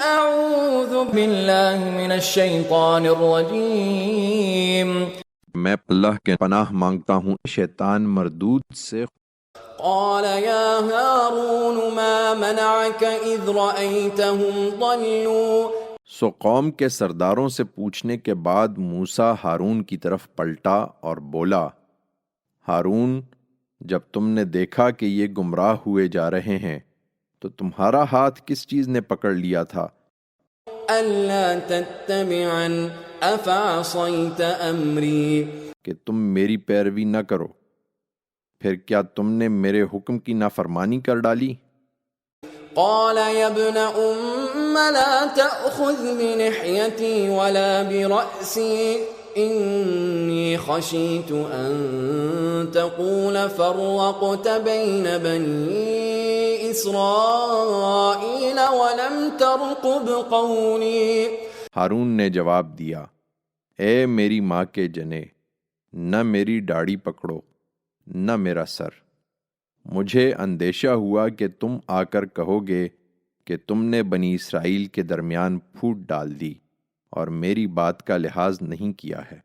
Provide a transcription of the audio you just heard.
اعوذ باللہ من الشیطان الرجیم میں اللہ کے پناہ مانگتا ہوں شیطان مردود سے۔ قال یا ہارون ما منعک اذ رأیتهم ضلوا سو قوم کے سرداروں سے پوچھنے کے بعد موسیٰ ہارون کی طرف پلٹا اور بولا، ہارون، جب تم نے دیکھا کہ یہ گمراہ ہوئے جا رہے ہیں تو تمہارا ہاتھ کس چیز نے پکڑ لیا تھا؟ الا تتبعن افعصیت امری کہ تم میری پیروی نہ کرو، پھر کیا تم نے میرے حکم کی نافرمانی کر ڈالی؟ قال يا ابن أم لا تأخذ بلحيتي ولا برأسي إني خشيت أن تقول فرقت بين بني إسرائيل ولم ترقب قولي۔ ہارون نے جواب دیا، اے میری ماں کے جنے، نہ میری داڑھی پکڑو نہ میرا سر، مجھے اندیشہ ہوا کہ تم آ کر کہو گے کہ تم نے بنی اسرائیل کے درمیان پھوٹ ڈال دی اور میری بات کا لحاظ نہیں کیا ہے۔